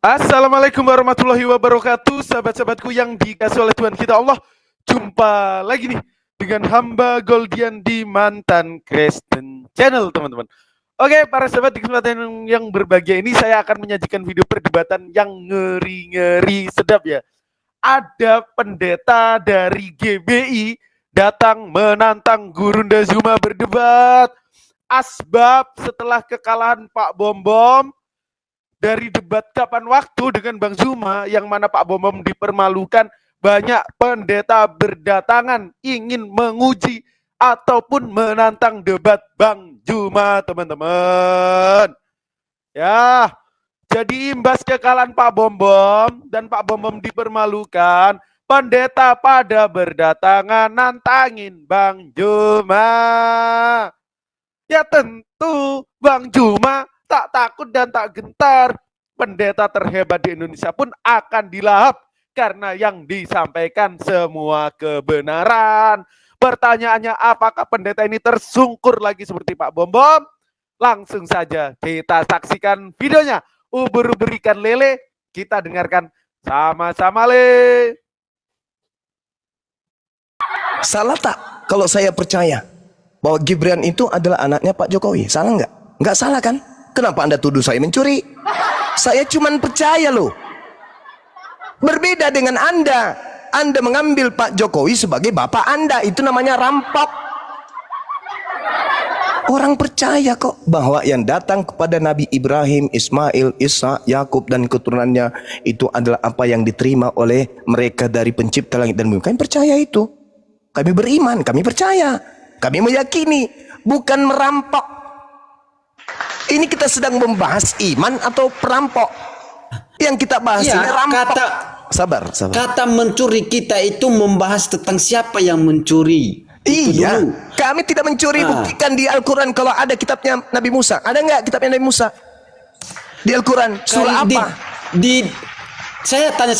Assalamualaikum warahmatullahi wabarakatuh, sahabat-sahabatku yang dikasih oleh Tuhan kita Allah. Jumpa lagi nih dengan hamba Goldian di Mantan Kristen Channel, teman-teman. Oke, para sahabat, di kesempatan yang berbahagia ini saya akan menyajikan video perdebatan yang ngeri-ngeri sedap ya. Ada pendeta dari GBI datang menantang Gurunda Zuma berdebat. Asbab setelah kekalahan Pak Bom Bom dari debat kapan waktu dengan Bang Zuma, yang mana Pak Bom Bom dipermalukan, banyak pendeta berdatangan ingin menguji ataupun menantang debat Bang Zuma, teman-teman. Ya, jadi imbas kekalahan Pak Bom Bom dan Pak Bom Bom dipermalukan, pendeta pada berdatangan nantangin Bang Zuma. Ya tentu Bang Zuma tak takut dan tak gentar. Pendeta terhebat di Indonesia pun akan dilahap karena yang disampaikan semua kebenaran. Pertanyaannya, apakah pendeta ini tersungkur lagi seperti Pak Bom Bom? Langsung saja kita saksikan videonya. Ubur-ubur ikan lele, kita dengarkan sama-sama le. Salah tak kalau saya percaya bahwa Gibran itu adalah anaknya Pak Jokowi? Salah nggak? Nggak salah kan? Kenapa Anda tuduh saya mencuri? Saya cuman percaya loh. Berbeda dengan Anda. Anda mengambil Pak Jokowi sebagai bapak Anda. Itu namanya rampok. Orang percaya kok bahwa yang datang kepada Nabi Ibrahim, Ismail, Isa, Yakub dan keturunannya itu adalah apa yang diterima oleh mereka dari pencipta langit dan bumi. Kami percaya itu. Kami beriman, kami percaya. Kami meyakini, bukan merampok. Ini kita sedang membahas iman atau perampok. Yang kita bahas ini rampok. Sabar. Kata mencuri kita itu membahas tentang siapa yang mencuri. Iya, kami tidak mencuri. Buktikan di Al-Quran kalau ada kitabnya Nabi Musa. Ada nggak kitabnya Nabi Musa? Di Al-Quran, surah apa? Saya tanya.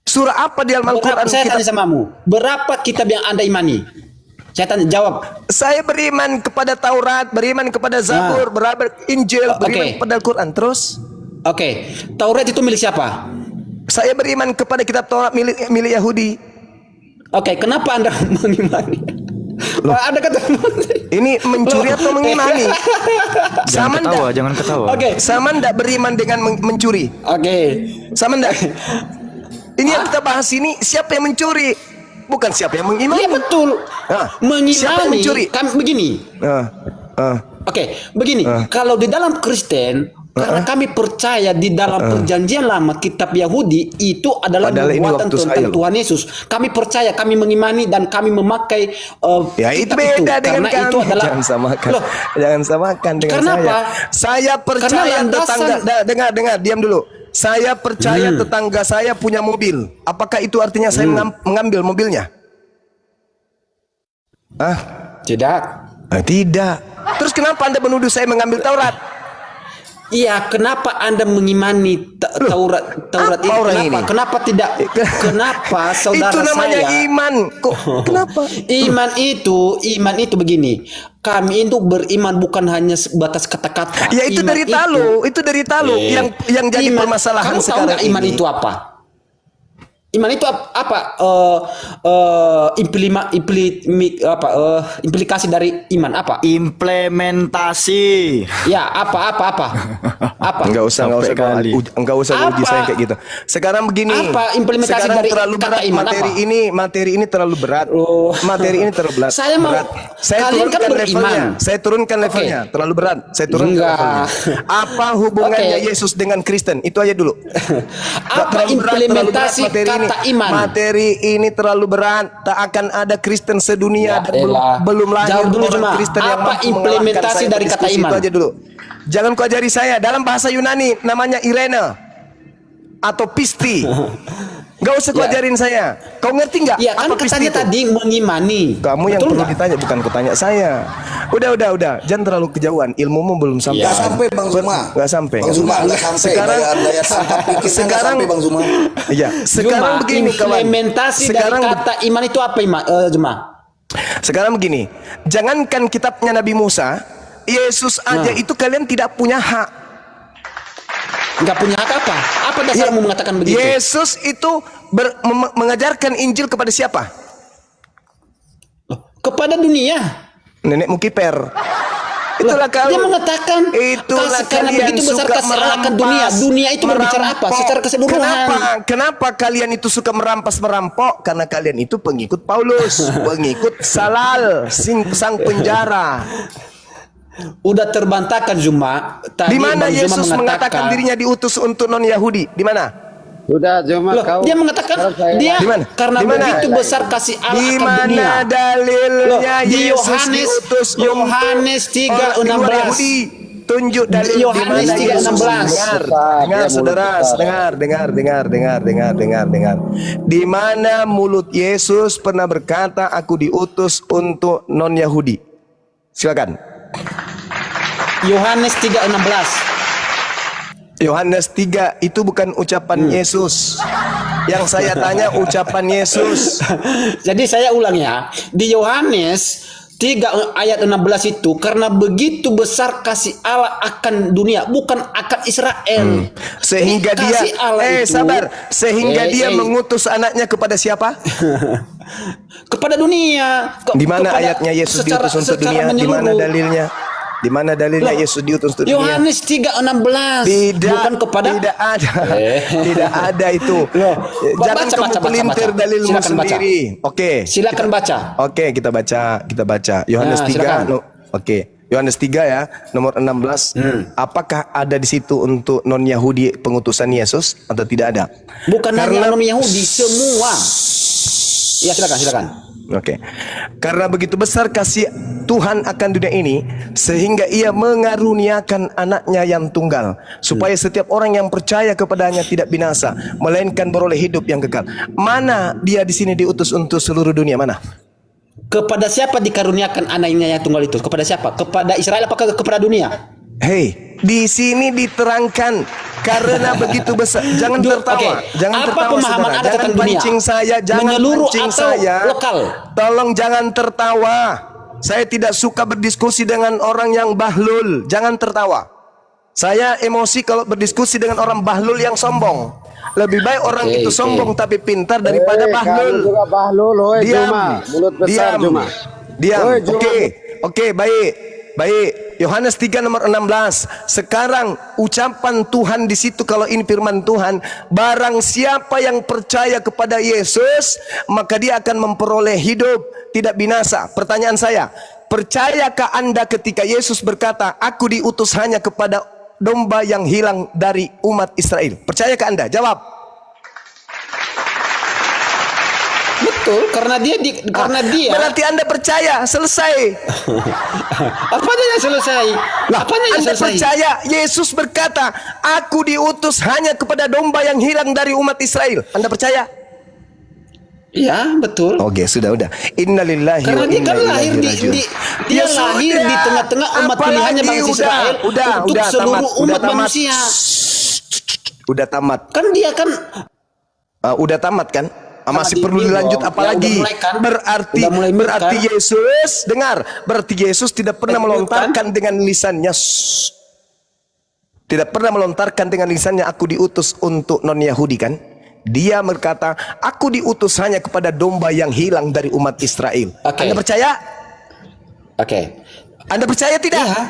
Surah apa di Al-Quran? Saya tanya samamu, berapa kitab yang Anda imani? Saya tanya, jawab. Saya beriman kepada Taurat, beriman kepada Zabur, beriman Injil, beriman kepada Al-Quran. Terus? Oke, Taurat itu milik siapa? Saya beriman kepada kitab Taurat milik Yahudi. Oke, kenapa Anda mengimani? Loh, Anda kata ini mencuri atau mengimani? Jangan ketawa. Oke. Sama ndak beriman dengan mencuri? Oke. Sama ndak? Ini yang kita bahas ini, siapa yang mencuri? Bukan siapa yang mengimani. Iya betul. Mengimani. Siapa yang mencuri? Kami begini. Oke, begini. Kalau di dalam Kristen, karena kami percaya di dalam perjanjian lama kitab Yahudi itu adalah nubuatan tentang Tuhan Yesus. Kami percaya, kami mengimani dan kami memakai ya itu beda itu. Dengan kami. Itu adalah, jangan samakan. Loh, jangan samakan dengan kenapa? Saya percaya tetangga. Dengar, diam dulu. Saya percaya tetangga saya punya mobil. Apakah itu artinya saya mengambil mobilnya? Tidak. Tidak. Terus kenapa Anda menuduh saya mengambil Taurat? Iya, kenapa Anda mengimani Taurat itu? Kenapa tidak? Kenapa saudara itu namanya saya? Iman. Kok kenapa? Iman itu begini. Kami itu beriman bukan hanya sebatas kata-kata. Ya itu dari talu, itu dari talu yang jadi permasalahan sekarang. Iman itu apa? Iman itu apa? Implikasi dari iman apa? Implementasi. Ya, apa? Enggak usah uji saya kayak gitu. Sekarang begini. Apa implementasi sekarang dari terlalu berat kata iman? Materi ini terlalu berat. Materi ini terlalu berat. Saya mau kalian kan beriman. Saya turunkan levelnya. Terlalu berat. Saya turunkan levelnya. Apa hubungannya Yesus dengan Kristen? Itu aja dulu. Apa implementasi kata iman? Materi ini terlalu berat. Tak akan ada Kristen sedunia dan belum lahir orang Kristen yang apa implementasi dari kata iman? Itu aja dulu. Jangan kau ajari saya. Dalam bahasa Yunani namanya Irene atau Pisti. Gak usah kau ajarin saya. Kau ngerti nggak? Ya kan katanya tadi mengimani. Kamu yang perlu ditanya, bukan kau tanya saya. Udah. Jangan terlalu kejauhan. Ilmumu belum sampai. Gak sampai Bang Zuma. Gak sampai. Bang Zuma gak sampai. Sekarang Bang Zuma. Iya. Sekarang begini kawan. Implementasi dari kata iman itu apa Zuma? Sekarang begini. Jangankan kitabnya Nabi Musa, Yesus aja itu kalian tidak punya hak. Nggak punya hak apa? Apa dasarmu mengatakan begitu? Yesus itu mengajarkan Injil kepada siapa? Kepada dunia. Nenekmu kiper. Itulah Dia kalau mengatakan itulah karena kalian begitu besar suka kesalahan dunia. Dunia itu berbicara apa? Secara keseluruhan. Kenapa kalian itu suka merampok? Karena kalian itu pengikut Paulus, pengikut Salal, sang penjara. Udah terbantahkan Zuma. Tadi Di mana Bang Zuma Yesus mengatakan dirinya diutus untuk non Yahudi? Di mana? Sudah cuma Loh, kau. dia mengatakan dia Dimana? karena Dimana? begitu besar kasih Allah Di akan dunia. mana dalilnya Loh, di Yesus diutus Yohanes untuk orang di luar 3:16. Yahudi? Tunjuk dalil di Yohanes mana Yesus. 3:16. Dengar saudara, dengar. Di mana mulut Yesus pernah berkata, aku diutus untuk non Yahudi? Silakan. Yohanes 3:16. Yohanes 3 itu bukan ucapan Yesus. Yang saya tanya ucapan Yesus. Jadi saya ulang ya. Di Yohanes 3 ayat 16 itu karena begitu besar kasih Allah akan dunia, bukan akan Israel. Sehingga dia Kasih Allah itu, sehingga dia mengutus anaknya kepada siapa? kepada dunia. Di mana kepada- ayatnya Yesus secara- diutus untuk secara dunia? Di mana menyeluruh. dalilnya? Di mana dalilnya Loh, Yesus diutus untuk dunia? Yohanes 3:16. Bukan kepada Tidak ada. Tidak ada itu. Loh, Jangan baca, kamu baca, pelintir baca. dalilmu Silakan baca. sendiri. Oke. Silakan baca. Oke, kita baca. Yohanes Nah, 3. silakan. Oke. Yohanes 3 ya, nomor 16. Apakah ada di situ untuk non Yahudi pengutusan Yesus atau tidak ada? Bukan Karena- hanya non Yahudi, semua. Ya silakan. Oke. Karena begitu besar kasih Tuhan akan dunia ini, sehingga ia mengaruniakan anaknya yang tunggal, supaya setiap orang yang percaya kepadanya tidak binasa, melainkan beroleh hidup yang kekal. Mana dia di sini diutus untuk seluruh dunia? Mana? Kepada siapa dikaruniakan anaknya yang tunggal itu? Kepada siapa? Kepada Israel apakah kepada dunia? Hei, di sini diterangkan karena begitu besar. Jangan tertawa. Oke. Jangan Apa tertawa, pemahaman saudara. Anda Jangan tentang dunia? pancing saya. Jangan Menyeluruh pancing atau saya. lokal? Tolong jangan tertawa. Saya tidak suka berdiskusi dengan orang yang bahlul. Jangan tertawa. Saya emosi kalau berdiskusi dengan orang bahlul yang sombong. Lebih baik orang itu sombong tapi pintar daripada bahlul. Kamu juga bahlul, oi Diam. Juma. Mulut besar Juma. Diam. Oi, Juma. Oke, baik. Yohanes 3 nomor 16. Sekarang ucapan Tuhan di situ, kalau ini firman Tuhan, barang siapa yang percaya kepada Yesus, maka dia akan memperoleh hidup, tidak binasa. Pertanyaan saya, percayakah Anda ketika Yesus berkata, aku diutus hanya kepada domba yang hilang dari umat Israel? Percayakah Anda? Jawab. Betul, karena dia Berarti Anda percaya, selesai. apanya yang selesai? Apanya yang Anda selesai? percaya Yesus berkata, aku diutus hanya kepada domba yang hilang dari umat Israel. Anda percaya? Ya, betul. Oke, sudah. Innalillahi Karena wa dia inna kan ilaihi lahir rajiun. dia Ya lahir sudah. di tengah-tengah umat Apalagi pilihannya bangsa Israel untuk seluruh umat manusia. Udah tamat. Kan dia kan Udah tamat kan? Masih Tamat perlu ini dilanjut dong. apa Ya, lagi? udah mulai kan? Berarti Udah mulai berarti kan? Yesus, dengar, berarti Yesus tidak pernah Lanjut, melontarkan dengan lisannya. Tidak pernah melontarkan dengan lisannya, aku diutus untuk non Yahudi kan? Dia berkata, aku diutus hanya kepada domba yang hilang dari umat Israel. Oke. Anda percaya? Oke. Anda percaya tidak? Iya.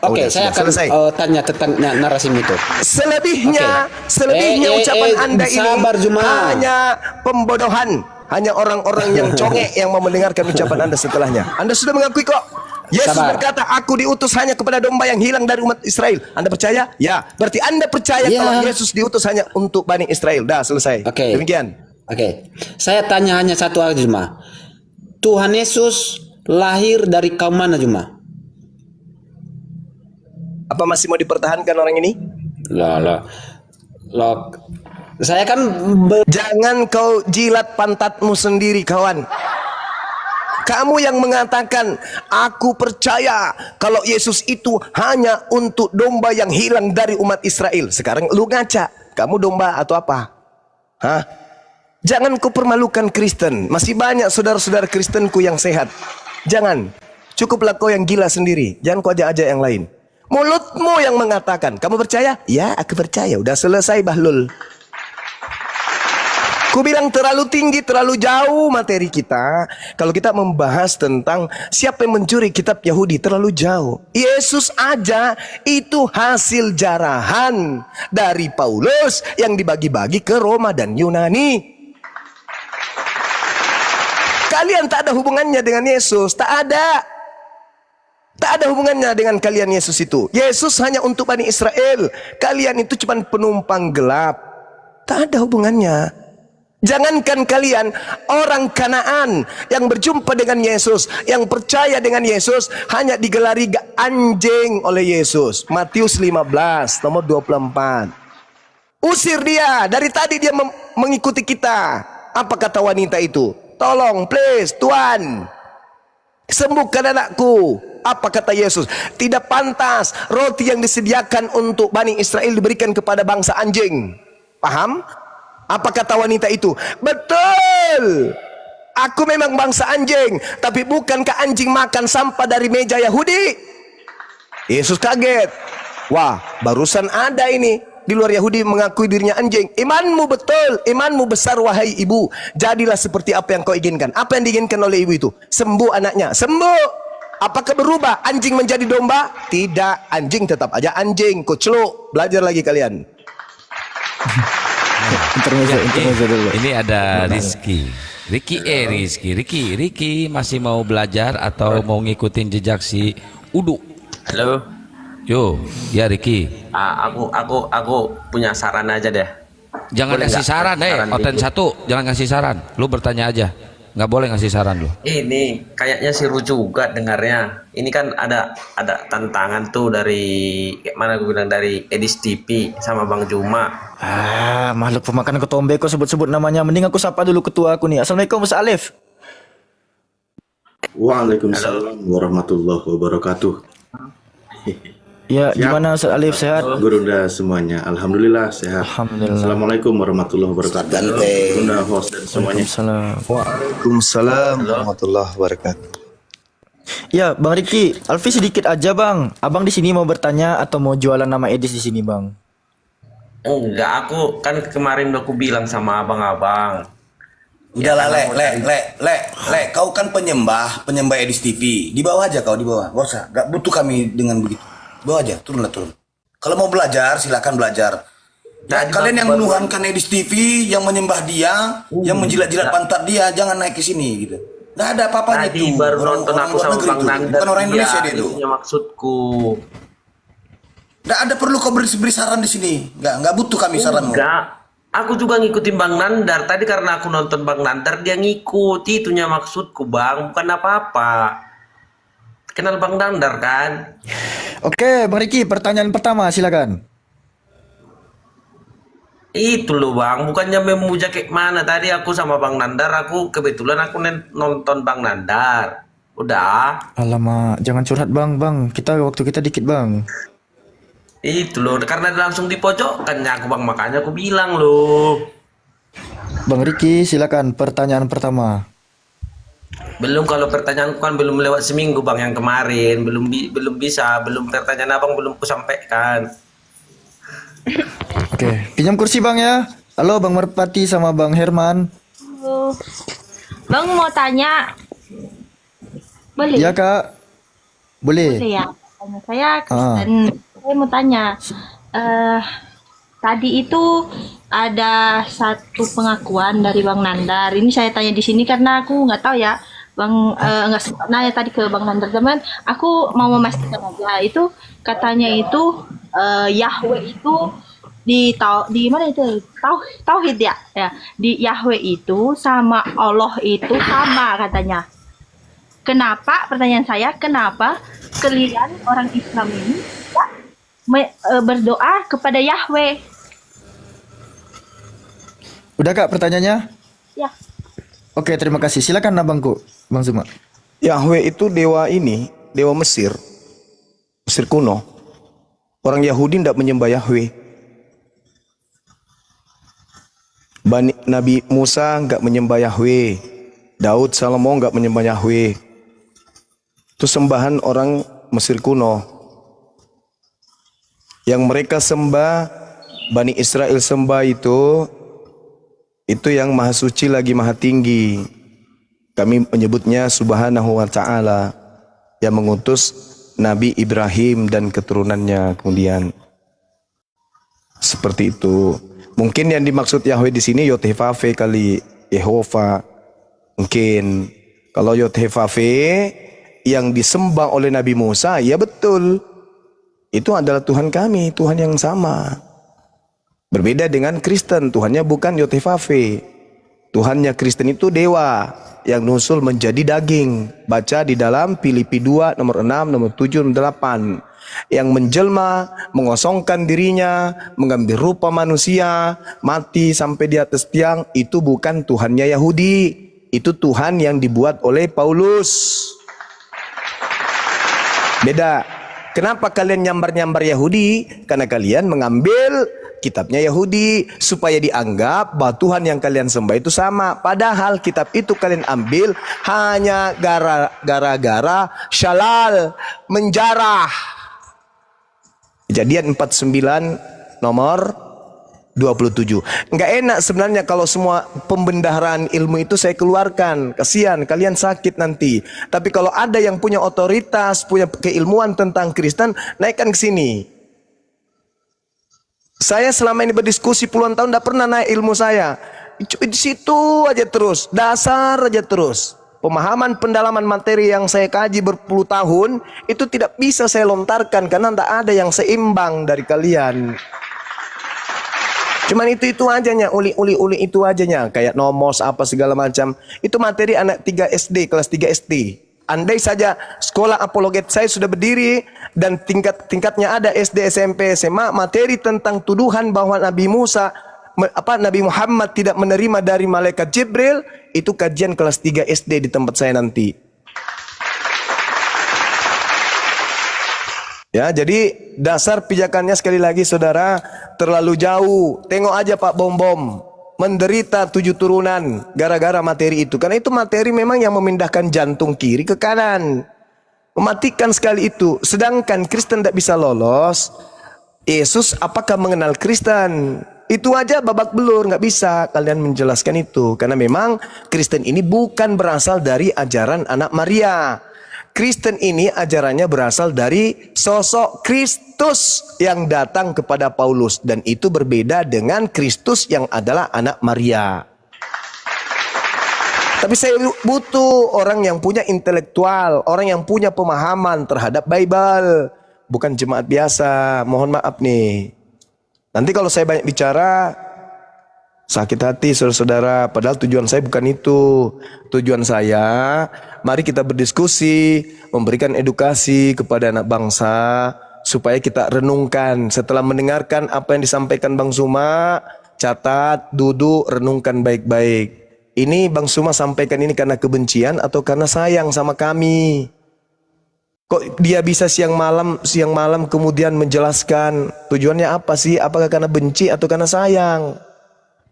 Oke, Udah, saya sudah, akan selesai. tanya tentang narasimu itu. Selebihnya, selebihnya ucapan Anda ini sabar, Juma. hanya pembodohan, hanya orang-orang yang congek yang mau mendengarkan ucapan Anda setelahnya. Anda sudah mengakui kok. Yesus Sabar. berkata, aku diutus hanya kepada domba yang hilang dari umat Israel. Anda percaya? Ya. Berarti Anda percaya Ya. kalau Yesus diutus hanya untuk Bani Israel. Dah, selesai. Oke. Demikian. Oke. Saya tanya hanya satu aja, Juma. Tuhan Yesus lahir dari kaum mana, Juma? Apa masih mau dipertahankan orang ini? Loh. Saya kan Jangan kau jilat pantatmu sendiri, kawan. Kamu yang mengatakan, aku percaya kalau Yesus itu hanya untuk domba yang hilang dari umat Israel. Sekarang lu ngaca, kamu domba atau apa? Hah? Jangan kau permalukan Kristen. Masih banyak saudara-saudara Kristenku yang sehat. Jangan. Cukuplah kau yang gila sendiri. Jangan kau ajak-ajak yang lain. Mulutmu yang mengatakan. Kamu percaya? Ya, aku percaya. Udah selesai, Bahlul. Ku bilang terlalu tinggi, terlalu jauh materi kita. Kalau kita membahas tentang siapa yang mencuri kitab Yahudi, terlalu jauh. Yesus aja itu hasil jarahan dari Paulus yang dibagi-bagi ke Roma dan Yunani. Kalian tak ada hubungannya dengan Yesus, tak ada. Tak ada hubungannya dengan kalian Yesus itu. Yesus hanya untuk Bani Israel. Kalian itu cuma penumpang gelap. Tak ada hubungannya. Jangankan kalian, orang Kanaan yang berjumpa dengan Yesus, yang percaya dengan Yesus, hanya digelari anjing oleh Yesus. Matius 15, nomor 24. Usir dia, dari tadi dia mengikuti kita. Apa kata wanita itu? Tolong, please, Tuhan, sembuhkan anakku. Apa kata Yesus? Tidak pantas roti yang disediakan untuk Bani Israel diberikan kepada bangsa anjing. Paham? Apa kata wanita itu? Betul. Aku memang bangsa anjing, tapi bukankah anjing makan sampah dari meja Yahudi? Yesus kaget. Wah, barusan ada ini di luar Yahudi mengakui dirinya anjing. Imanmu betul, imanmu besar wahai ibu. Jadilah seperti apa yang kau inginkan. Apa yang diinginkan oleh ibu itu? Sembuh anaknya. Sembuh. Apakah berubah anjing menjadi domba? Tidak, anjing tetap aja anjing. Kuceluk. Belajar lagi kalian. Intermezzo dulu. Ini ada Rizky. Ricky masih mau belajar atau mau ngikutin jejak si Udu? Halo. Yo, ya Ricky. Aku punya saran aja deh. Jangan Boleh kasih nggak? saran, Oten dikit. 1, jangan kasih saran. Lu bertanya aja. Nggak boleh ngasih saran lu. Ini kayaknya seru juga dengarnya. Ini kan ada tantangan tuh dari kayak mana gue bilang dari Edis TV sama Bang Juma. Makhluk pemakan ketombe kok sebut-sebut namanya. Mending aku sapa dulu ketua aku nih. Assalamualaikum Mas Alif. Waalaikumsalam warahmatullahi wabarakatuh. Ya, gimana Ustaz Alif, sehat? Gurunda semuanya, alhamdulillah sehat. Alhamdulillah. Assalamualaikum warahmatullahi wabarakatuh. Gurunda host dan semuanya. Waalaikumsalam. Waalaikumsalam warahmatullahi wabarakatuh. Ya, Bang Riki, Alfi sedikit aja Bang. Abang di sini mau bertanya atau mau jualan nama Edis di sini Bang? Enggak, aku kan kemarin udah aku bilang sama abang-abang. Udahlah, Le, kau kan penyembah Edis TV. Di bawah aja kau, di bawah. Gak usah, gak butuh kami dengan begitu. Bawa aja, turun. Kalau mau belajar, silakan belajar. Ya, kalian yang menuhankan Edis TV, yang menyembah dia, yang menjilat-jilat pantat dia, jangan naik ke sini gitu. Gak ada apa-apanya Tadi tuh. baru nonton aku sama Bang Nanda. Bukan orang Indonesia dia itu. Itunya maksudku. Gak ada perlu kau beri saran di sini. Gak butuh kami saranmu. Enggak. Aku juga ngikutin Bang Nandar. Tadi karena aku nonton Bang Nandar, dia ngikuti. Itunya maksudku, Bang. Bukan apa-apa. Kenal Bang Nandar kan? Oke, Bang Riki, pertanyaan pertama silakan. Itu loh Bang, bukannya memuja kayak mana. Tadi aku sama Bang Nandar, aku kebetulan aku nonton Bang Nandar. Udah. Alamak, jangan curhat Bang. Waktu kita dikit Bang. Itu loh, karena langsung di pojokannya aku Bang, makanya aku bilang loh. Bang Riki, silakan pertanyaan pertama. Belum, kalau pertanyaan kan belum lewat seminggu Bang yang kemarin, belum bisa, belum pertanyaan Abang belum ku sampaikan. Oke, pinjam kursi Bang ya. Halo Bang Merpati sama Bang Herman. Halo. Bang mau tanya. Boleh? Iya Kak. Boleh. Boleh ya. Tanya saya Kristen. Saya mau tanya. Tadi itu ada satu pengakuan dari Bang Nandar. Ini saya tanya di sini karena aku nggak tahu ya. Bang nggak sempat nanya tadi ke Bang Nandar zaman. Aku mau memastikan aja itu katanya itu Yahweh itu di mana itu tauhid ya di Yahweh itu sama Allah itu sama katanya. Kenapa pertanyaan saya kenapa kalian orang Islam ini berdoa kepada Yahweh? Udah Kak pertanyaannya? Ya. Oke, terima kasih. Silakan abangku, Bang Zuma. Yahweh itu dewa dewa Mesir kuno. Orang Yahudi tidak menyembah Yahweh. Nabi Musa nggak menyembah Yahweh. Daud, Salomo nggak menyembah Yahweh. Itu sembahan orang Mesir kuno. Yang mereka sembah, Bani Israel sembah itu yang maha suci lagi maha tinggi. Kami menyebutnya Subhanahu wa ta'ala, yang mengutus Nabi Ibrahim dan keturunannya kemudian. Seperti itu. Mungkin yang dimaksud Yahweh di sini Yod-Heh-Vaveh kali, Yehova. Mungkin kalau Yod-Heh-Vaveh yang disembah oleh Nabi Musa, ya betul. Itu adalah Tuhan kami, Tuhan yang sama. Berbeda dengan Kristen, Tuhannya bukan Yod-Heh-Vaveh. Tuhannya Kristen itu dewa yang nusul menjadi daging. Baca di dalam Filipi 2 nomor 6, nomor 7, nomor 8. Yang menjelma, mengosongkan dirinya, mengambil rupa manusia, mati sampai di atas tiang, itu bukan Tuhannya Yahudi. Itu Tuhan yang dibuat oleh Paulus. Beda. Kenapa kalian nyambar-nyambar Yahudi? Karena kalian mengambil kitabnya Yahudi supaya dianggap bahwa Tuhan yang kalian sembah itu sama. Padahal kitab itu kalian ambil hanya gara-gara syalal, menjarah. Kejadian 49 nomor 27. Enggak enak sebenarnya kalau semua pembendaharaan ilmu itu saya keluarkan. Kasihan kalian sakit nanti. Tapi kalau ada yang punya otoritas, punya keilmuan tentang Kristen, naikkan ke sini. Saya selama ini berdiskusi puluhan tahun tidak pernah naik ilmu saya. Di situ aja terus, dasar aja terus. Pemahaman pendalaman materi yang saya kaji berpuluh tahun itu tidak bisa saya lontarkan karena tidak ada yang seimbang dari kalian. Cuman itu ajanya, uli itu ajanya, kayak nomos apa segala macam. Itu materi anak 3 SD, kelas 3 SD. Andai saja sekolah apologet saya sudah berdiri dan tingkatnya ada SD, SMP, SMA, materi tentang tuduhan bahwa Nabi Muhammad tidak menerima dari malaikat Jibril, itu kajian kelas 3 SD di tempat saya nanti. Ya, jadi dasar pijakannya sekali lagi saudara terlalu jauh. Tengok aja Pak Bom-Bom menderita 7 turunan gara-gara materi itu. Karena itu materi memang yang memindahkan jantung kiri ke kanan. Mematikan sekali itu. Sedangkan Kristen tidak bisa lolos. Yesus apakah mengenal Kristen? Itu aja babak belur, nggak bisa kalian menjelaskan itu. Karena memang Kristen ini bukan berasal dari ajaran anak Maria. Kristen ini ajarannya berasal dari sosok Kristus yang datang kepada Paulus. Dan itu berbeda dengan Kristus yang adalah anak Maria. Tapi saya butuh orang yang punya intelektual, orang yang punya pemahaman terhadap Bible. Bukan jemaat biasa, mohon maaf nih. Nanti kalau saya banyak bicara, sakit hati saudara-saudara, padahal tujuan saya bukan itu. Tujuan saya, mari kita berdiskusi, memberikan edukasi kepada anak bangsa, supaya kita renungkan. Setelah mendengarkan apa yang disampaikan Bang Suma, catat, duduk, renungkan baik-baik. Ini Bang Suma sampaikan ini karena kebencian atau karena sayang sama kami? Kok dia bisa siang malam kemudian menjelaskan tujuannya apa sih? Apakah karena benci atau karena sayang?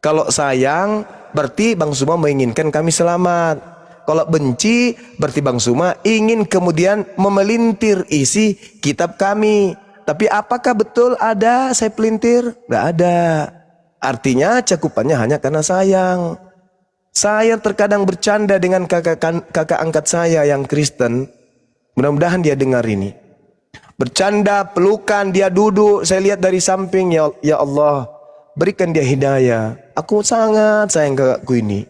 Kalau sayang, berarti Bang Suma menginginkan kami selamat. Kalau benci, berarti Bang Suma ingin kemudian memelintir isi kitab kami. Tapi apakah betul ada saya pelintir? Nggak ada. Artinya cakupannya hanya karena sayang. Saya terkadang bercanda dengan kakak angkat saya yang Kristen. Mudah-mudahan dia dengar ini. Bercanda, pelukan, dia duduk. Saya lihat dari samping, ya Allah, berikan dia hidayah. Aku sangat sayang kakakku ini.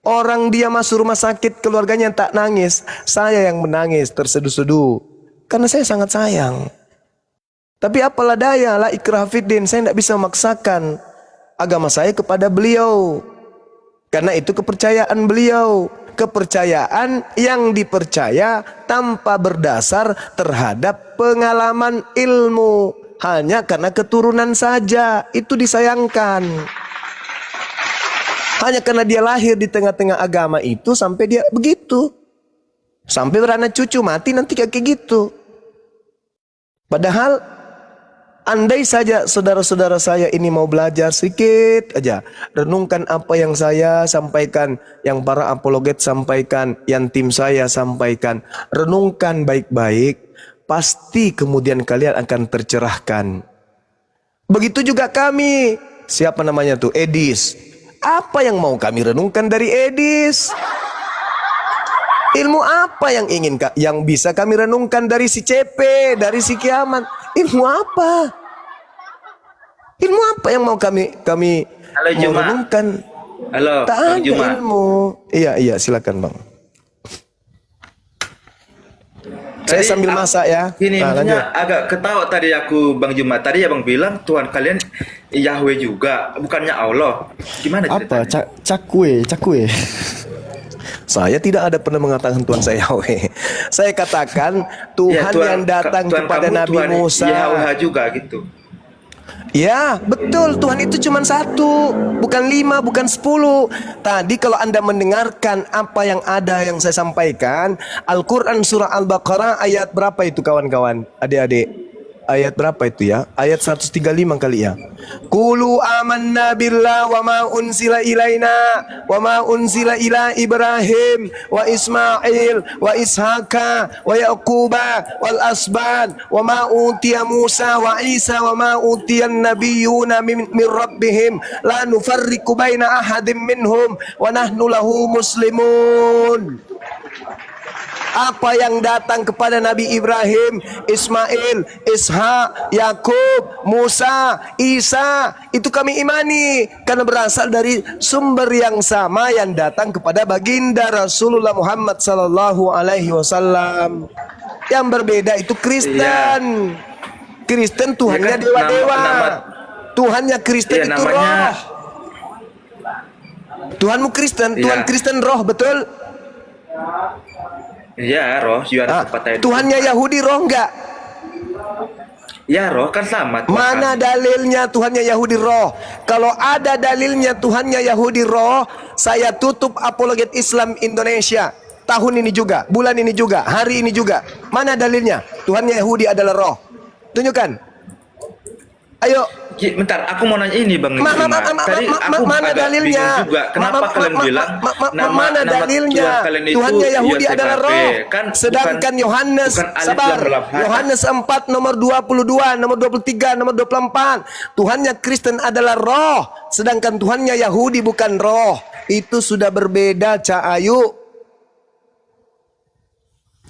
Orang dia masuk rumah sakit, keluarganya tak nangis. Saya yang menangis, terseduh-seduh. Karena saya sangat sayang. Tapi apalah daya, la ikrah fiddin. Saya tidak bisa memaksakan agama saya kepada beliau. Karena itu kepercayaan beliau. Kepercayaan yang dipercaya tanpa berdasar terhadap pengalaman ilmu. Hanya karena keturunan saja. Itu disayangkan. Hanya karena dia lahir di tengah-tengah agama itu sampai dia begitu. Sampai beranak cucu mati nanti kayak gitu. Padahal andai saja saudara-saudara saya ini mau belajar sedikit aja, renungkan apa yang saya sampaikan, yang para apologet sampaikan, yang tim saya sampaikan, renungkan baik-baik, pasti kemudian kalian akan tercerahkan. Begitu juga kami. Siapa namanya tuh? Edis. Apa yang mau kami renungkan dari Edis? Ilmu apa yang bisa kami renungkan dari si CP, dari si Kiamat? Ilmu apa? Ilmu apa yang mau kami mau renungkan? Halo, Tak Bang ada Juma. ilmu. Iya, silakan Bang. Saya sambil masak ya. Gini, Nah, maksudnya lanjut. agak ketawa tadi aku Bang Juma. Tadi Abang bilang Tuhan kalian Yahweh juga, bukannya Allah. Gimana Apa? ceritanya? Cakwe. Saya tidak ada pernah mengatakan Tuhan saya Yahweh. Saya katakan Tuhan, yang datang Tuhan kepada kamu, Nabi Tuhan Musa. Yahweh juga gitu. Ya, betul. Tuhan itu cuma satu, bukan 5, bukan 10. Tadi kalau Anda mendengarkan apa yang ada yang saya sampaikan, Al-Quran surah Al-Baqarah ayat berapa itu kawan-kawan, adik-adik? Ayat berapa itu ya? Ayat 135 kali ya. Qulu amanna billah wa ma unzila ilaina wa ma unzila ila Ibrahim wa Ismail wa Ishaqa wa Yaquba wal asban wa ma utiya Musa wa Isa wa ma utiya an-nabiyyuna min rabbihim la nufarriqu baina ahadin minhum wa nahnu lahu muslimun. Apa yang datang kepada Nabi Ibrahim, Ismail, Ishak, Yakub, Musa, Isa, itu kami imani karena berasal dari sumber yang sama yang datang kepada baginda Rasulullah Muhammad sallallahu alaihi wasallam. Yang berbeda itu Kristen. Kristen Tuhannya Ya kan, dewa-dewa. Tuhannya Kristen itu roh. Tuhanmu Kristen, Tuhan Kristen roh, betul? Iya, roh, Tuhannya Yahudi roh enggak? Ya, roh kan sama. Tuhan. Mana dalilnya Tuhannya Yahudi roh? Kalau ada dalilnya Tuhannya Yahudi roh, saya tutup Apologet Islam Indonesia. Tahun ini juga, bulan ini juga, hari ini juga. Mana dalilnya? Tuhannya Yahudi adalah roh. Tunjukkan. Ayo. Bentar, aku mau nanya ini Bang. Tadi aku mana agak dalilnya? bingung juga. Kenapa kalian bilang mana dalilnya? Tuhannya Yahudi adalah roh. Sedangkan Yohanes, sabar. Yohanes 4 nomor 22, nomor 23, nomor 24. Tuhannya Kristen adalah roh. Sedangkan Tuhannya Yahudi bukan roh. Itu sudah berbeda, Cak Ayu.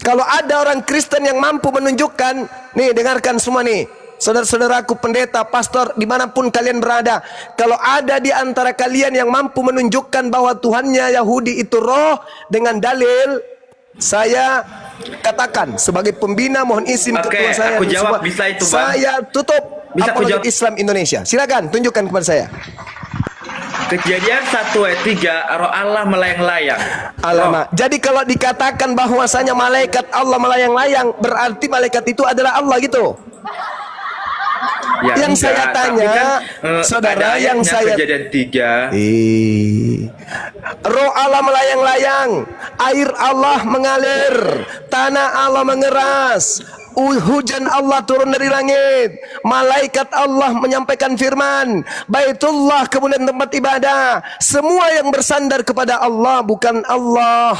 Kalau ada orang Kristen yang mampu menunjukkan, nih dengarkan semua nih, saudara-saudaraku pendeta, pastor, dimanapun kalian berada, kalau ada di antara kalian yang mampu menunjukkan bahwa Tuhannya Yahudi itu roh dengan dalil, saya katakan sebagai pembina, mohon izin ketua saya, aku jawab, bisa itu, Bang. Saya tutup Apologet Islam Indonesia. Silakan tunjukkan kepada saya. Kejadian 1 ayat 3, roh Allah melayang-layang. Alamak. Jadi kalau dikatakan bahwasanya malaikat Allah melayang-layang, berarti malaikat itu adalah Allah gitu. Ya, yang enggak, saya tanya, saudara, yang saya Kejadian 3. Roh Allah melayang-layang, air Allah mengalir, tanah Allah mengeras, hujan Allah turun dari langit, malaikat Allah menyampaikan firman, Baitullah kemudian tempat ibadah, semua yang bersandar kepada Allah bukan Allah.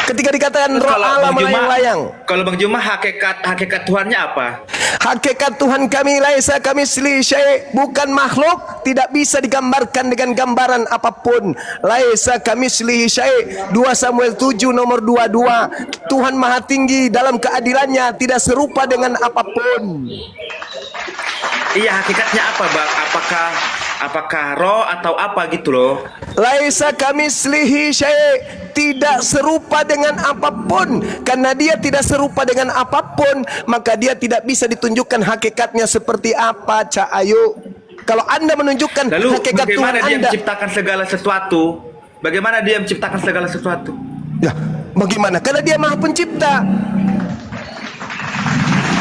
Ketika dikatakan roh Allah melayang-layang, kalau Bang Juma hakikat Tuhannya apa? Hakikat Tuhan kami laisa kamislihi syai', bukan makhluk, tidak bisa digambarkan dengan gambaran apapun. Laisa kamislihi syai'. 2 Samuel 7 nomor 22. Tuhan Maha Tinggi dalam keadilannya, tidak serupa dengan apapun. Iya, hakikatnya apa, Bang? Apakah roh atau apa gitu loh? Laisa kamislihi syai', tidak serupa dengan apapun. Karena dia tidak serupa dengan apapun, maka dia tidak bisa ditunjukkan hakikatnya seperti apa, Cak Ayu. Kalau Anda menunjukkan hakikat Tuhan bagaimana dia Anda, menciptakan segala sesuatu? Bagaimana dia menciptakan segala sesuatu? Ya, bagaimana? Karena dia Maha Pencipta.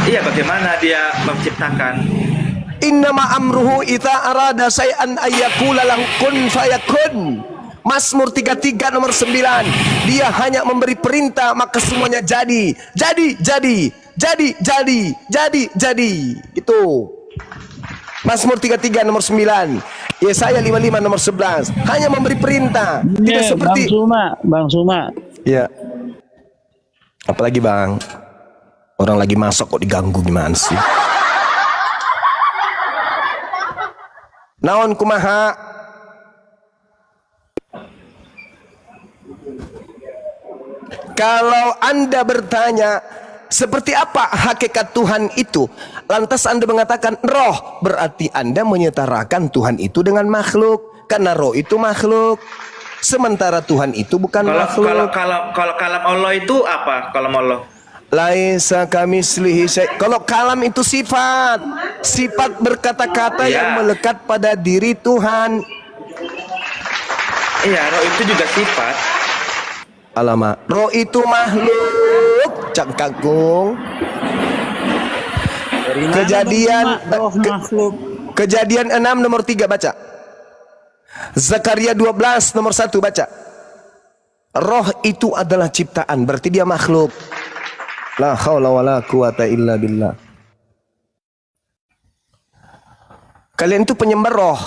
Iya, bagaimana dia menciptakan? Innama amruhu idza arada syai'an ayyakula lahu kun fayakun. Mazmur 33 nomor 9. Dia hanya memberi perintah maka semuanya jadi. Jadi. Itu. Mazmur 33 nomor 9. Yesaya 55 nomor 11. Hanya memberi perintah. Tidak seperti Bang Suma. Ya. Apalagi Bang? Orang lagi masak kok diganggu gimana sih? Naon kumaha? Kalau Anda bertanya seperti apa hakikat Tuhan itu, lantas Anda mengatakan roh, berarti Anda menyetarakan Tuhan itu dengan makhluk, karena roh itu makhluk, sementara Tuhan itu bukan makhluk. Kalau kalam Allah itu apa? Kalam Allah. Laisa kamislihi syai'. Kalau kalam itu sifat berkata-kata yang melekat pada diri Tuhan. Iya, roh itu juga sifat. Alamak, roh itu makhluk, Cak Kakung. Kejadian 6 nomor 3 baca. Zakaria 12 nomor 1 baca. Roh itu adalah ciptaan, berarti dia makhluk. La haula wala quwata illa billah. Kalian itu penyembah roh.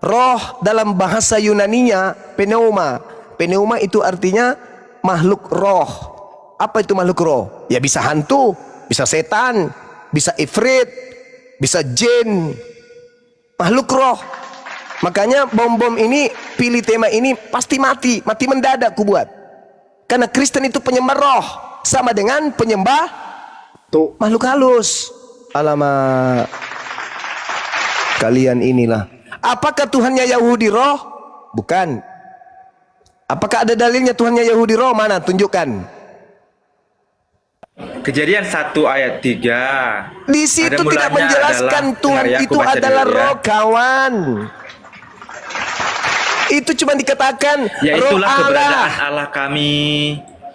Roh dalam bahasa Yunaninya pneuma. Pneuma itu artinya makhluk roh. Apa itu makhluk roh? Ya bisa hantu, bisa setan, bisa ifrit, bisa jin. Makhluk roh. Makanya bom-bom ini pilih tema ini pasti mati mendadak ku buat. Karena Kristen itu penyembah roh, sama dengan penyembah makhluk halus. Alamak, kalian inilah. Apakah Tuhannya Yahudi roh? Bukan. Apakah ada dalilnya Tuhannya Yahudi roh? Mana? Tunjukkan. Kejadian 1 ayat 3. Di situ tidak menjelaskan Tuhan itu adalah roh, kawan. Itu cuma dikatakan ya roh itulah Allah. Keberadaan Allah kami.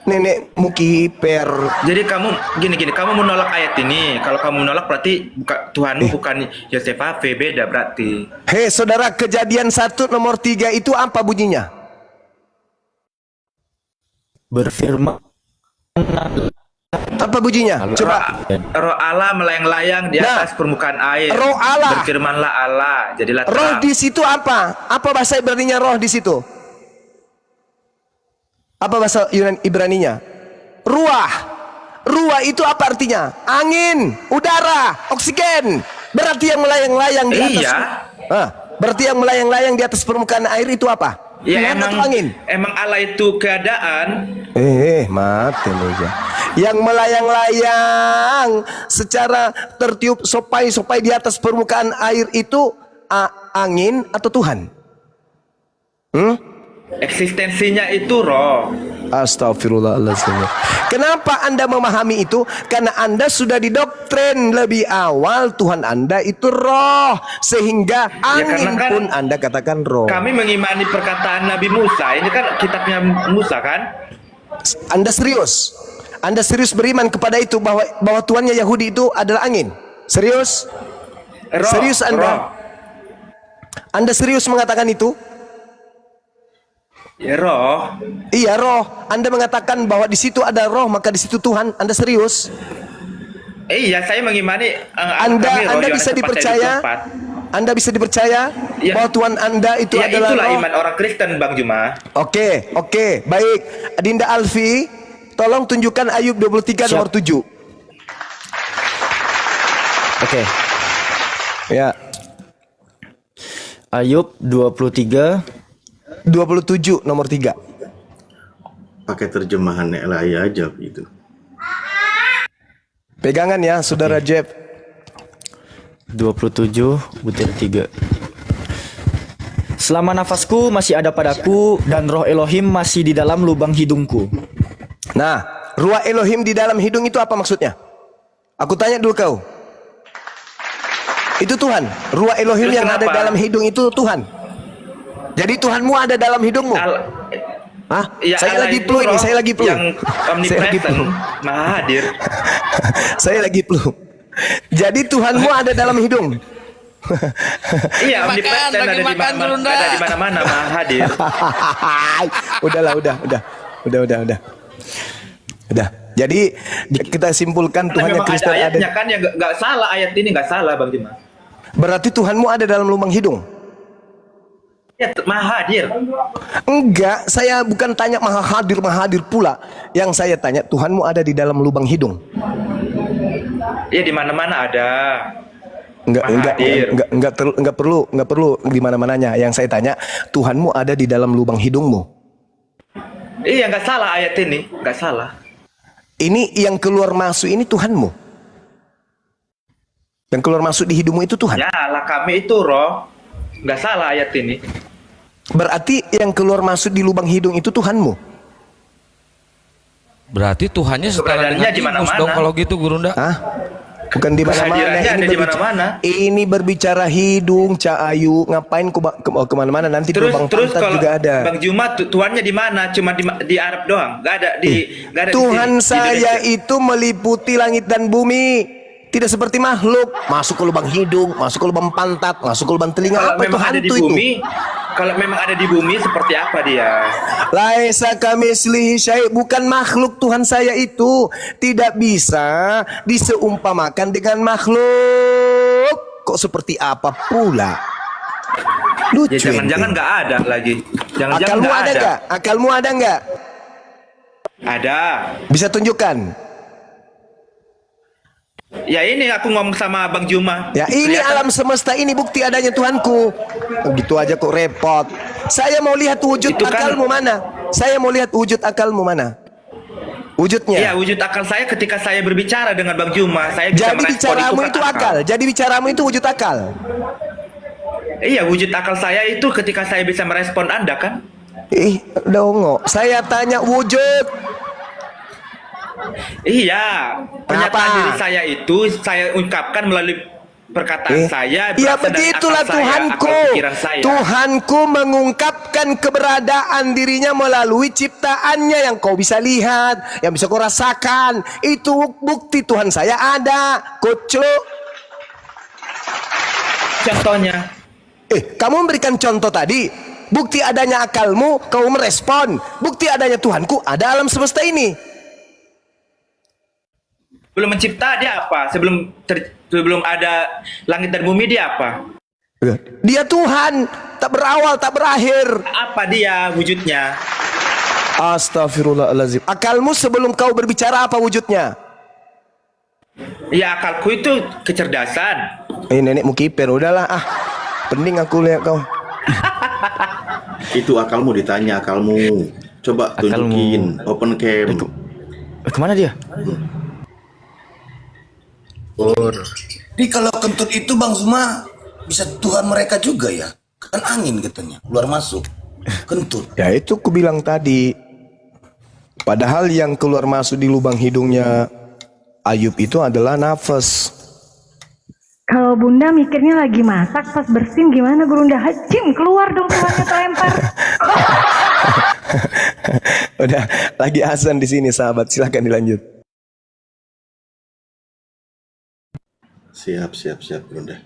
Nenek Mukiper. Jadi kamu gini, kamu menolak ayat ini. Kalau kamu menolak berarti Tuhanmu bukan Yosef Ave, beda berarti. Hei saudara, Kejadian 1 nomor 3 itu apa bunyinya? Berfirman. Apa bunyinya? Coba. Roh Allah melayang-layang di atas permukaan air. Roh Allah. Berfirmanlah Allah, jadilah terang. Roh di situ apa? Apa bahasa Ibraninya roh di situ? Apa bahasa Ibraninya? Ruah. Ruah itu apa artinya? Angin, udara, oksigen. Berarti yang melayang-layang di atas. Iya. Berarti yang melayang-layang di atas permukaan air itu apa? Ya angin. Emang Allah itu keadaan. Mati lu ya. Yang melayang-layang secara tertiup sopai-sopai di atas permukaan air itu angin atau Tuhan? Eksistensinya itu roh. Astagfirullahaladzim. Kenapa Anda memahami itu? Karena Anda sudah didoktrin lebih awal Tuhan Anda itu roh, sehingga angin pun Anda katakan roh. Kami mengimani perkataan Nabi Musa. Ini kan kitabnya Musa kan? Anda serius? Anda serius beriman kepada itu bahwa Tuhannya Yahudi itu adalah angin? Serius? Roh, serius Anda? Roh. Anda serius mengatakan itu? Ya roh. Iya roh. Anda mengatakan bahwa di situ ada roh, maka di situ Tuhan. Anda serius? Iya, saya mengimani. Anda bisa dipercaya? Anda bisa dipercaya bahwa Tuhan Anda itu adalah itulah roh? Iman orang Kristen, Bang Juma. Oke, baik. Dinda Alfi, tolong tunjukkan Ayub 23 nomor 7. Oke. Ya. Ayub 27 nomor 3. Pakai terjemahan Elai aja gitu. Pegangan ya, Saudara Jeff. 27 butir 3. Selama nafasku masih ada padaku dan roh Elohim masih di dalam lubang hidungku. Nah, ruah Elohim di dalam hidung itu apa maksudnya? Aku tanya dulu kau. Itu Tuhan. Ruah Elohim yang ada dalam hidung itu Tuhan. Jadi Tuhanmu ada dalam hidungmu? Ya, saya lagi flu ini, saya lagi flu. Yang omnipresent, maha hadir. Saya lagi flu. Jadi Tuhanmu ada dalam hidung. Iya, omnipresent ada di mana-mana, maha hadir. Udahlah. Jadi kita simpulkan Tuhan yang Kristen ada. Ayatnya kan ya nggak salah, ayat ini nggak salah, Bang Juma. Berarti Tuhanmu ada dalam lubang hidung. Ya, maha hadir. Enggak, saya bukan tanya maha hadir pula. Yang saya tanya, Tuhanmu ada di dalam lubang hidung. Ya, di mana-mana ada. Enggak perlu di mana-mananya. Yang saya tanya, Tuhanmu ada di dalam lubang hidungmu. Iya, nggak salah ayat ini, nggak salah. Ini yang keluar masuk ini Tuhanmu. Yang keluar masuk di hidungmu itu Tuhan. Ya lah, kami itu roh, nggak salah ayat ini. Berarti yang keluar masuk di lubang hidung itu Tuhanmu. Berarti Tuhannya setara dengan di Imus mana-mana. dong kalau gitu Gurunda. Hah? Bukan di mana-mana. Kehadirannya ada di mana-mana. Ini berbicara hidung, Cak Ayu. Ngapain kemana-mana? Nanti di lubang pantat kalau juga ada. Bang Juma Tuhannya di mana? Cuma di Arab doang, nggak ada nggak ada Tuhan di sini, di saya Indonesia. itu meliputi langit dan bumi. Tidak seperti makhluk. Masuk ke lubang hidung, masuk ke lubang pantat, masuk ke lubang telinga. Kalau Apa itu memang ada di hantu itu? bumi, kalau memang ada di bumi seperti apa dia? Laisa kamislihi syai', bukan makhluk Tuhan saya itu. Tidak bisa diseumpamakan dengan makhluk. Kok seperti apa pula? Lucu. Ya jangan-jangan nggak ada lagi. Jangan-jangan Akalmu nggak ada ada. nggak? Akalmu ada nggak? Ada. Bisa tunjukkan. Ya ini aku ngomong sama Bang Juma. Ya ini Kelihatan- alam semesta ini bukti adanya Tuhanku. Begitu aja kok repot. Saya mau lihat wujud Itu kan- akalmu mana? Saya mau lihat wujud akalmu mana? Wujudnya. Iya, wujud akal saya ketika saya berbicara dengan Bang Juma, saya bisa Jadi merespon bicaramu kan itu akal. Jadi bicaramu itu wujud akal. Iya, wujud akal saya itu ketika saya bisa merespon Anda kan? Ih, dongo. Saya tanya wujud. Iya, pernyataan Apa? diri saya itu saya ungkapkan melalui perkataan saya. Ya berasal dari begitulah akal saya, Tuhanku. akal pikiran saya. Tuhanku mengungkapkan keberadaan dirinya melalui ciptaannya yang kau bisa lihat, yang bisa kau rasakan. Itu bukti Tuhan saya ada. Kocok. Contohnya, Kamu memberikan contoh tadi. Bukti adanya akalmu, kau merespon. Bukti adanya Tuhanku ada alam semesta ini. belum mencipta dia apa? Sebelum ada langit dan bumi dia apa? Dia Tuhan, tak berawal, tak berakhir. Apa dia wujudnya? Astagfirullahaladzim. Akalmu sebelum kau berbicara apa wujudnya? Ya akalku itu kecerdasan. Nenekmu kiper, udahlah pening aku lihat kau. Itu akalmu ditanya, akalmu. Coba tunjukin open cam. Kemana dia? Jadi kalau kentut itu Bang Zuma bisa Tuhan mereka juga ya? Kan angin katanya, keluar masuk. Kentut. Ya itu ku bilang tadi. Padahal yang keluar masuk di lubang hidungnya Ayub itu adalah nafas. Kalau Bunda mikirnya lagi masak pas bersin gimana Bunda? Hacim keluar dong keluarnya terlempar. Udah lagi azan di sini sahabat, silakan dilanjut. Siap, Bunda.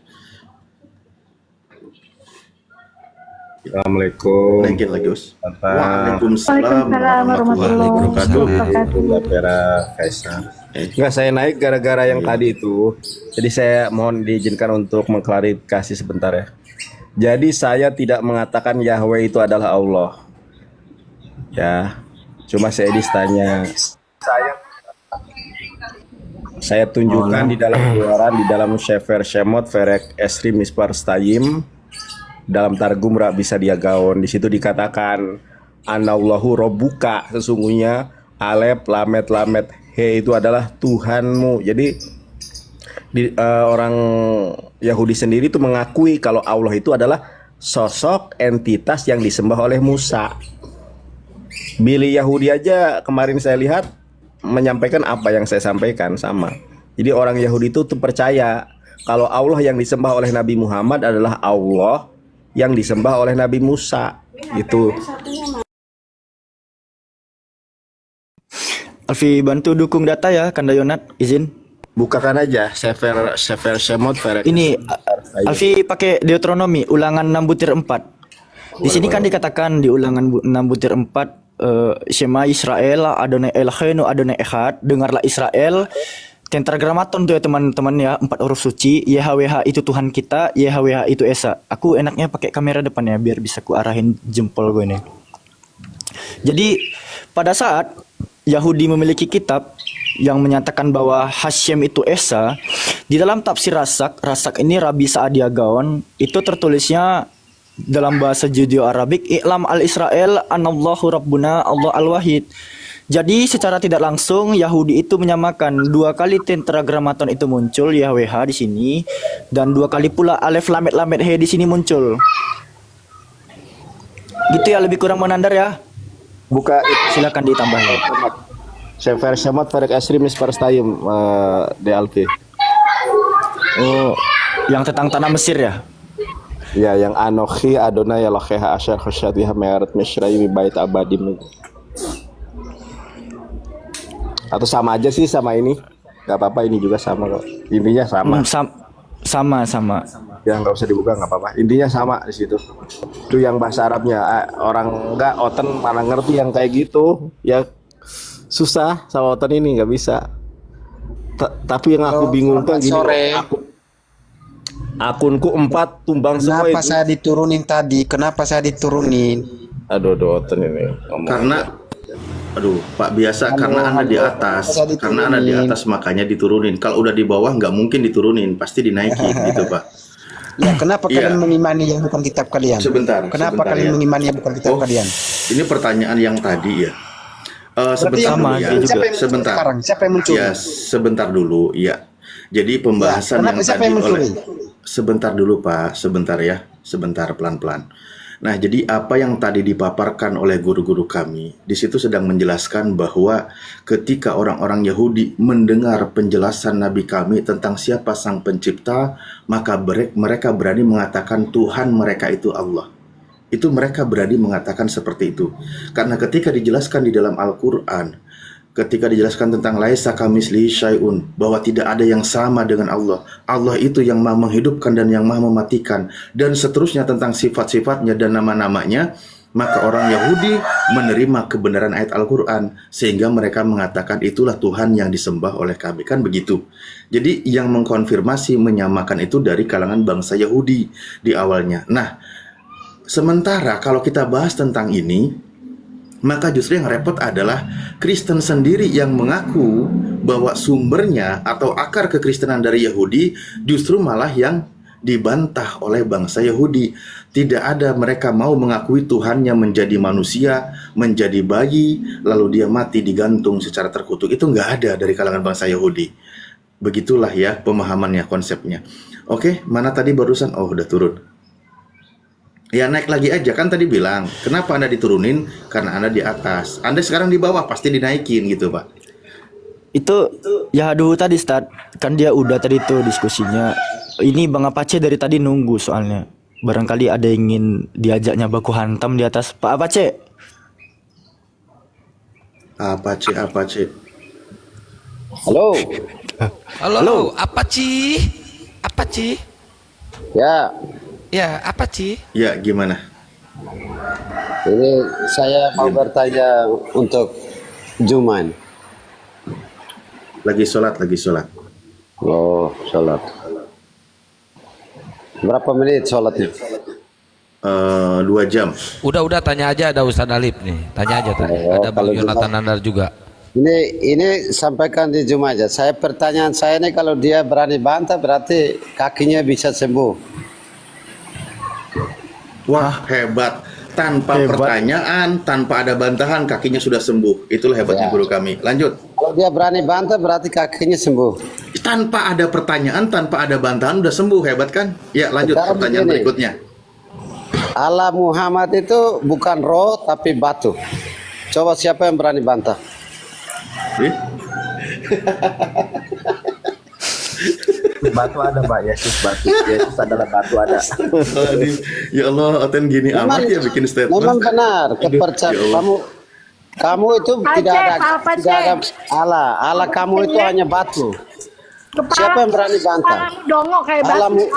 Assalamualaikum. Naikin lagi, Us. Waalaikumsalam warahmatullahi wabarakatuh. Vera Kaisar. Enggak, saya naik gara-gara yang tadi itu. Jadi saya mohon diizinkan untuk mengklarifikasi sebentar ya. Jadi saya tidak mengatakan Yahweh itu adalah Allah. Ya, cuma saya tanya. Saya tunjukkan di dalam keluaran, di dalam Sefer Shemot, Verek Esri Mispar Stayim, dalam Targum Rak bisa dia gaon. Di situ dikatakan Anallahu Robbuka, sesungguhnya Alef Lamet Lamet He itu adalah Tuhanmu. Jadi orang Yahudi sendiri itu mengakui kalau Allah itu adalah sosok entitas yang disembah oleh Musa. Billy Yahudi aja kemarin saya lihat menyampaikan apa yang saya sampaikan sama. Jadi orang Yahudi itu percaya kalau Allah yang disembah oleh Nabi Muhammad adalah Allah yang disembah oleh Nabi Musa. Gitu. Alfi bantu dukung data ya, Kanda Yonat, izin. Bukakan aja Sefer Shemot Verek. Ini Alfi pakai Deuteronomi ulangan 6 butir 4. Di sini kan dikatakan di ulangan 6 butir 4 Shema Israel Adonai Eloheinu Adonai Echad, dengarlah Israel. Tetragrammaton tuh ya teman-teman ya, 4 huruf suci. YHWH itu Tuhan kita, YHWH itu Esa. Aku enaknya pakai kamera depan ya biar bisa ku arahin jempol gue nih. Jadi pada saat Yahudi memiliki kitab yang menyatakan bahwa Hashem itu Esa, Di dalam tafsir Rasak ini Rabi Saadia Gaon itu tertulisnya dalam bahasa Judeo-Arabik, I'lam al-Israel anallahu rabbuna Allah al-wahid. Jadi secara tidak langsung Yahudi itu menyamakan 2 kali tetragrammaton itu muncul YHWH di sini, dan 2 kali pula alef lamet lamet he di sini muncul. Gitu ya, lebih kurang menandar ya. Buka Silakan ditambah. Sefer Shemot Ferek Esrim Mispar Stayim DLP. Oh, yang tentang tanah Mesir ya? Ya, yang Anochi Adonai Eloheha Asher Khosyatiha Me'aret Mishrai Bait Abadim. Atau sama aja sih sama ini. Gak apa-apa, ini juga sama kok. Intinya sama. Sama. Ya nggak usah dibuka, nggak apa-apa. Intinya sama di situ. Itu yang bahasa Arabnya. Orang nggak Oten mana ngerti yang kayak gitu. Ya susah sama Oten ini, nggak bisa. Tapi yang aku bingung tuh gini. Akunku 4 tumbang semua itu. Kenapa saya diturunin tadi? Kenapa saya diturunin? Aduh, Oten ini. Karena Pak biasa karena Anda di atas, karena Anda di atas makanya diturunin. Kalau udah di bawah nggak mungkin diturunin, pasti dinaikin gitu Pak. Ya, kenapa kalian mengimani yang bukan kitab kalian? Kenapa kalian mengimani yang bukan kitab kalian? Ini pertanyaan yang tadi ya. Sebentar dulu ya. Sebentar. Siapa yang mencuri? Ya, sebentar dulu ya. Jadi pembahasan yang tadi sebentar dulu Pak, sebentar ya, sebentar pelan-pelan. Nah, jadi apa yang tadi dipaparkan oleh guru-guru kami, di situ sedang menjelaskan bahwa ketika orang-orang Yahudi mendengar penjelasan Nabi kami tentang siapa Sang Pencipta, maka mereka berani mengatakan Tuhan mereka itu Allah. Itu mereka berani mengatakan seperti itu. Karena ketika dijelaskan di dalam Al-Quran, ketika dijelaskan tentang laisa kamislihi syai'un, bahwa tidak ada yang sama dengan Allah. Allah itu yang Maha menghidupkan dan yang Maha mematikan, dan seterusnya tentang sifat-sifatnya dan nama-namanya, maka orang Yahudi menerima kebenaran ayat Al-Quran sehingga mereka mengatakan itulah Tuhan yang disembah oleh kami, kan begitu. Jadi yang mengkonfirmasi menyamakan itu dari kalangan bangsa Yahudi di awalnya. Nah, sementara kalau kita bahas tentang ini, maka justru yang repot adalah Kristen sendiri yang mengaku bahwa sumbernya atau akar kekristenan dari Yahudi justru malah yang dibantah oleh bangsa Yahudi. Tidak ada, mereka mau mengakui Tuhannya menjadi manusia, menjadi bayi, lalu dia mati digantung secara terkutuk. Itu nggak ada dari kalangan bangsa Yahudi. Begitulah ya pemahamannya, konsepnya. Oke, mana tadi barusan? Oh, udah turun. Ya naik lagi aja, kan tadi bilang kenapa Anda diturunin? Karena Anda di atas. Anda sekarang di bawah, pasti dinaikin gitu Pak. Itu ya aduh tadi start kan dia udah tadi tuh diskusinya. Ini Bang Apache dari tadi nunggu soalnya. Barangkali ada yang ingin diajaknya baku hantam di atas. Pak Apache. Apache. Halo. Halo, Apache. Ya, Apache. Ya, gimana? Ini saya mau bertanya untuk Juman. Lagi sholat. Oh, sholat. Berapa menit sholatnya? 2 jam. Udah tanya aja, ada Ustaz Alif nih. Tanya aja tadi. Ada Bang Yonatan Nandar juga. Ini sampaikan di Jumat aja. Pertanyaan saya ini kalau dia berani bantah berarti kakinya bisa sembuh. Wah, hebat. Tanpa pertanyaan, tanpa ada bantahan, kakinya sudah sembuh. Itulah hebatnya guru kami. Lanjut. Kalau dia berani bantah berarti kakinya sembuh. Tanpa ada pertanyaan, tanpa ada bantahan, udah sembuh. Hebat kan? Ya, lanjut. Sekarang pertanyaan begini. berikutnya. Allah Muhammad itu bukan roh tapi batu. Coba siapa yang berani bantah? Batu ada Mbak, Yesus adalah batu ada. Ya Allah, Oten gini amat ya bikin statement. Memang benar, kepercayaan kamu itu tidak ada Allah kamu itu hanya batu. Siapa yang berani bantah?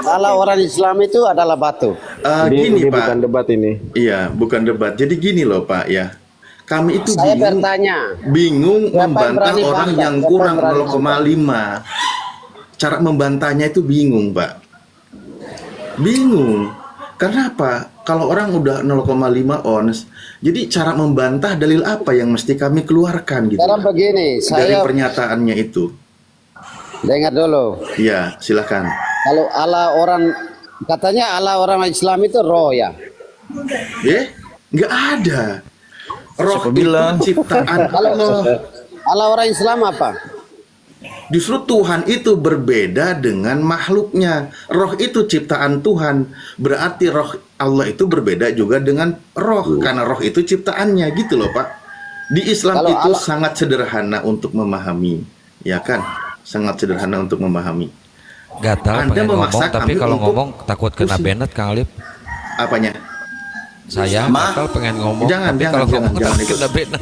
Allah orang Islam itu adalah batu. Gini Pak, bukan debat ini. Iya, bukan debat. Jadi gini loh Pak ya. Kami itu bingung membantah orang yang kurang 0,5. Cara membantahnya itu bingung, Pak. Bingung. Karena apa? Kalau orang udah 0,5 ons, jadi cara membantah dalil apa yang mesti kami keluarkan gitu. Sekarang begini, dari pernyataannya itu. Dengar dulu. Iya, silakan. Kalau Allah orang, katanya Allah orang Islam itu roh ya. Nggak ada. Roh Siapa bilang? itu ciptaan Allah. Allah orang Islam apa? Justru Tuhan itu berbeda dengan makhluknya. Roh itu ciptaan Tuhan. Berarti roh Allah itu berbeda juga dengan roh. Karena roh itu ciptaannya gitu loh Pak. Di Islam Kalau itu Allah- sangat sederhana untuk memahami. Ya kan? Sangat sederhana untuk memahami. Gatal Anda pengen ngomong, memaksakan tapi kalau untuk ngomong takut kena pusing. benet Kang Alip. Apanya? Saya gatal pengen ngomong, Jangan, tapi jangan, kalau jangan, ngomong jangan takut ikut. kena benet.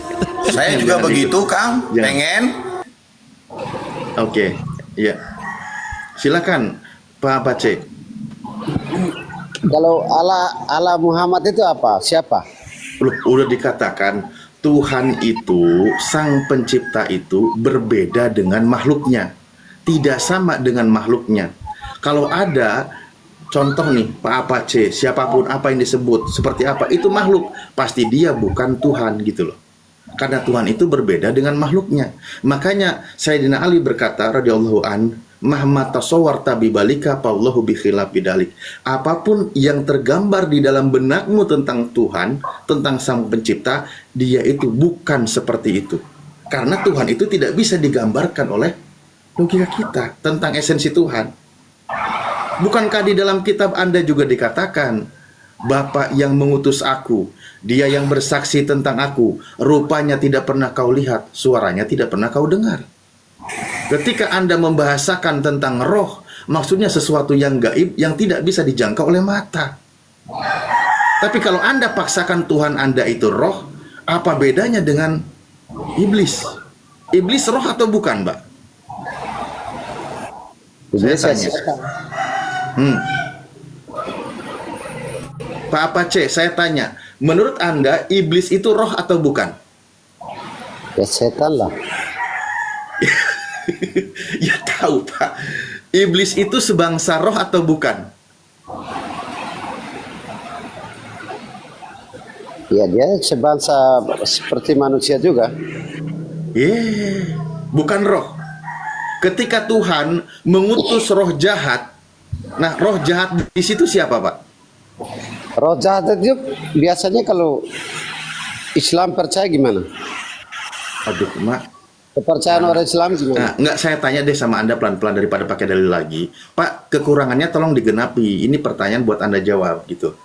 Saya juga Jangan begitu, ikut. Kang. Jangan. Pengen. Oke. Ya. Silakan Pak Pace. Kalau Allah Muhammad itu apa? Siapa? Loh, udah dikatakan Tuhan itu, sang pencipta itu berbeda dengan makhluknya. Tidak sama dengan makhluknya. Kalau ada contoh nih, Pak Apache, siapapun apa yang disebut, seperti apa, itu makhluk. Pasti dia bukan Tuhan gitu loh. Karena Tuhan itu berbeda dengan makhluknya. Makanya Sayyidina Ali berkata, radhiyallahu an, Mahma tasawwarta bibalika Allahu bi khilafi dalik. Apapun yang tergambar di dalam benakmu tentang Tuhan, tentang Sang Pencipta, dia itu bukan seperti itu. Karena Tuhan itu tidak bisa digambarkan oleh logika kita tentang esensi Tuhan. Bukankah di dalam kitab Anda juga dikatakan, Bapa yang mengutus aku, dia yang bersaksi tentang aku, rupanya tidak pernah kau lihat, suaranya tidak pernah kau dengar. Ketika Anda membahasakan tentang roh, maksudnya sesuatu yang gaib yang tidak bisa dijangkau oleh mata. Tapi kalau Anda paksakan Tuhan Anda itu roh, apa bedanya dengan iblis? Iblis roh atau bukan, Mbak? Saya tanya. Pak Apache, saya tanya, menurut Anda iblis itu roh atau bukan? Ya setan lah. Ya tahu Pak. Iblis itu sebangsa roh atau bukan? Ya dia sebangsa seperti manusia juga. Bukan roh. Ketika Tuhan mengutus roh jahat, nah roh jahat di situ siapa Pak? Roh jahat itu biasanya kalau Islam percaya gimana? Aduh, Mak. Kepercayaan orang Islam gimana? Nah, enggak, saya tanya deh sama Anda pelan-pelan daripada pakai dalil lagi. Pak, kekurangannya tolong digenapi. Ini pertanyaan buat Anda jawab gitu.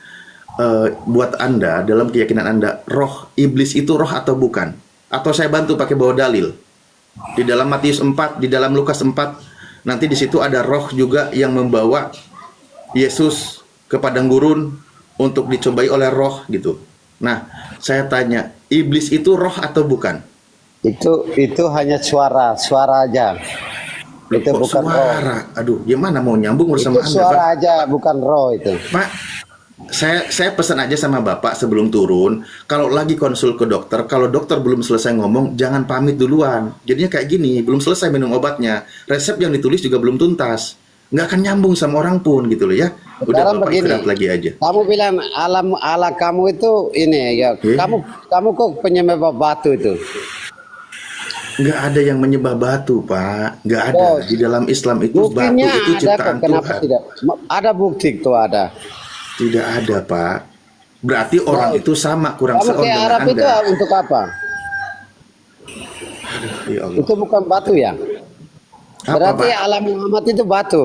Buat Anda, dalam keyakinan Anda, roh iblis itu roh atau bukan? Atau saya bantu pakai bawa dalil. Di dalam Matius 4, di dalam Lukas 4, nanti di situ ada roh juga yang membawa Yesus ke padang gurun untuk dicobai oleh roh gitu. Nah, saya tanya, iblis itu roh atau bukan? Itu hanya suara aja. Itu Kok bukan suara? roh. Aduh, gimana mau nyambung bersama Itu Anda, suara Pak? aja, bukan roh itu. Pak, saya pesan aja sama Bapak sebelum turun, kalau lagi konsul ke dokter, kalau dokter belum selesai ngomong, jangan pamit duluan. Jadinya kayak gini, belum selesai minum obatnya, resep yang ditulis juga belum tuntas. Nggak akan nyambung sama orang pun gitu loh ya. Udah Sekarang Bapak begini, istirahat lagi aja. kamu bilang Allah kamu itu ini ya. Kamu kok penyembah batu itu? Nggak ada yang menyembah batu, Pak. Nggak ada. Oh, Di dalam Islam itu batu buktinya itu ada ciptaan kok. Kenapa Tuhan. tidak? Ada bukti itu ada. Tidak ada, Pak. Berarti orang itu sama, kurang Kamu seon ke dengan Arab itu Anda. untuk apa? Ya Allah. Itu bukan batu ya? Apa, Berarti Pak? Allah Muhammad itu batu.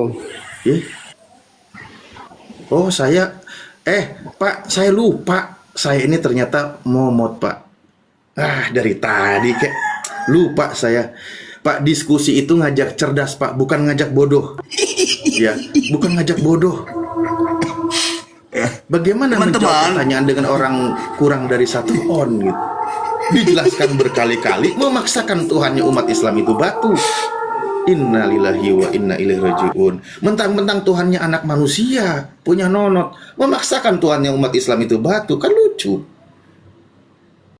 Oh, Pak, saya lupa. Saya ini ternyata momot, Pak. Dari tadi kayak lupa saya. Pak, diskusi itu ngajak cerdas, Pak, bukan ngajak bodoh. Ya, bukan ngajak bodoh. Bagaimana menjawab pertanyaan dengan orang kurang dari 1 on gitu? Dijelaskan berkali-kali, memaksakan Tuhannya umat Islam itu batu. Inna lillahi wa inna ilaihi rajiun. Mentang-mentang Tuhannya anak manusia, punya nonot, memaksakan Tuhannya umat Islam itu batu, kan lucu.